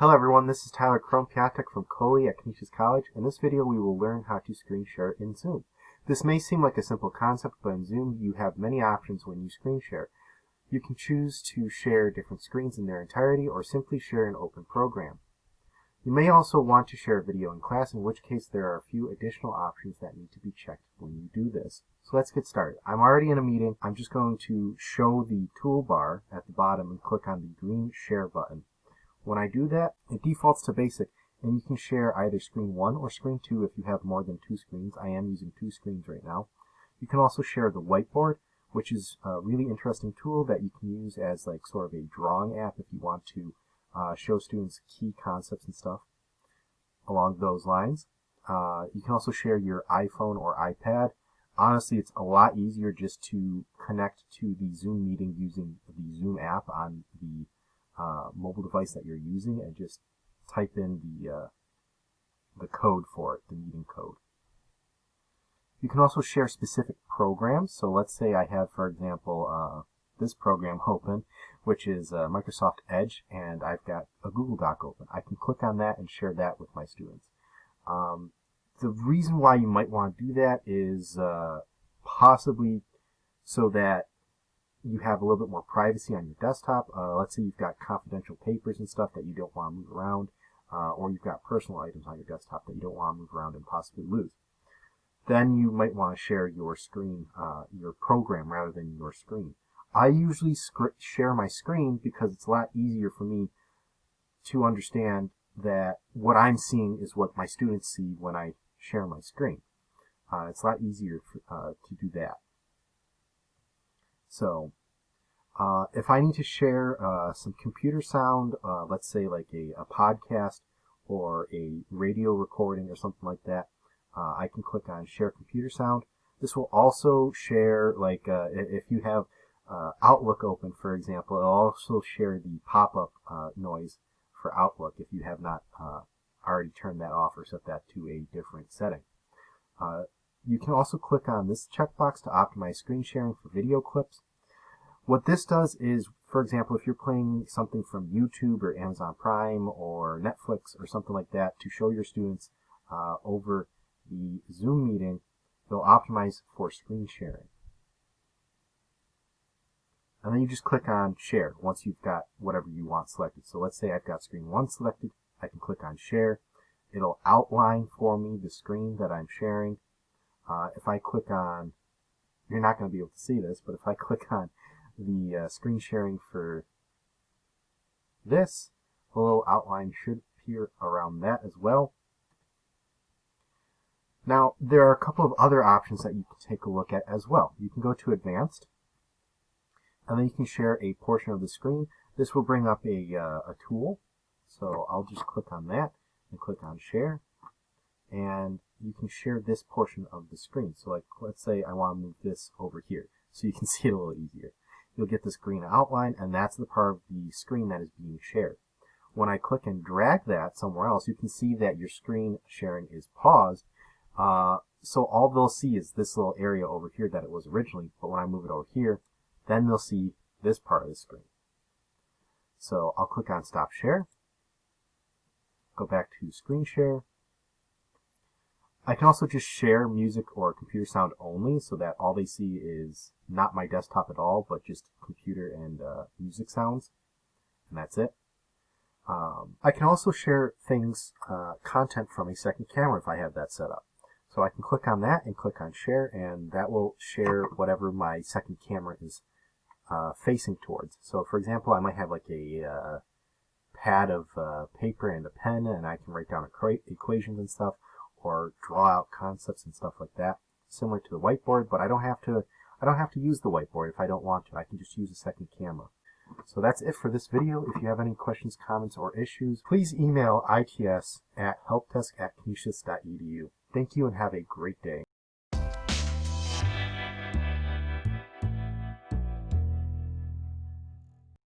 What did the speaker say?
Hello everyone, this is Tyler Krompiatek from Coley at Canisius College. In this video we will learn how to screen share in Zoom. This may seem like a simple concept, but in Zoom you have many options when you screen share. You can choose to share different screens in their entirety or simply share an open program. You may also want to share a video in class, in which case there are a few additional options that need to be checked when you do this. So let's get started. I'm already in a meeting. I'm just going to show the toolbar at the bottom and click on the green share button. When I do that, it defaults to basic, and you can share either screen 1 or screen 2 if you have more than 2 screens. I am using 2 screens right now. You can also share the whiteboard, which is a really interesting tool that you can use as like sort of a drawing app if you want to show students key concepts and stuff along those lines. You can also share your iPhone or iPad. Honestly, it's a lot easier just to connect to the Zoom meeting using the Zoom app on the mobile device that you're using and just type in the code for it, the meeting code. You can also share specific programs. So let's say I have, for example, this program open, which is Microsoft Edge, and I've got a Google Doc open. I can click on that and share that with my students. The reason why you might want to do that is possibly so that you have a little bit more privacy on your desktop. Let's say you've got confidential papers and stuff that you don't want to move around, or you've got personal items on your desktop that you don't want to move around and possibly lose. Then you might want to share your screen, your program, rather than your screen. I usually share my screen because it's a lot easier for me to understand that what I'm seeing is what my students see when I share my screen. It's a lot easier to do that. So, if I need to share some computer sound, let's say like a podcast or a radio recording or something like that, I can click on Share Computer Sound. This will also share, like, if you have Outlook open, for example, it'll also share the pop-up noise for Outlook if you have not already turned that off or set that to a different setting. You can also click on this checkbox to optimize screen sharing for video clips. What this does is, for example, if you're playing something from YouTube or Amazon Prime or Netflix or something like that to show your students over the Zoom meeting, they'll optimize for screen sharing. And then you just click on Share once you've got whatever you want selected. So let's say I've got screen 1 selected. I can click on Share. It'll outline for me the screen that I'm sharing. If I click on, you're not going to be able to see this, but if I click on the screen sharing for this, a little outline should appear around that as well. Now, there are a couple of other options that you can take a look at as well. You can go to Advanced, and then you can share a portion of the screen. This will bring up a tool, so I'll just click on that and click on Share, and you can share this portion of the screen. So like, let's say I want to move this over here so you can see it a little easier. You'll get this green outline, and that's the part of the screen that is being shared. When I click and drag that somewhere else, you can see that your screen sharing is paused. So all they'll see is this little area over here that it was originally, but when I move it over here, then they'll see this part of the screen. So I'll click on Stop Share, go back to Screen Share. I can also just share music or computer sound only, so that all they see is not my desktop at all, but just computer and music sounds, and that's it. I can also share things, content from a second camera if I have that set up. So I can click on that and click on Share, and that will share whatever my second camera is facing towards. So for example, I might have like a pad of paper and a pen, and I can write down equations and stuff, or draw out concepts and stuff like that, similar to the whiteboard, but I don't have to use the whiteboard if I don't want to. I can just use a second camera. So that's it for this video. If you have any questions, comments, or issues, please email its@helpdesk@canisius.edu. Thank you and have a great day.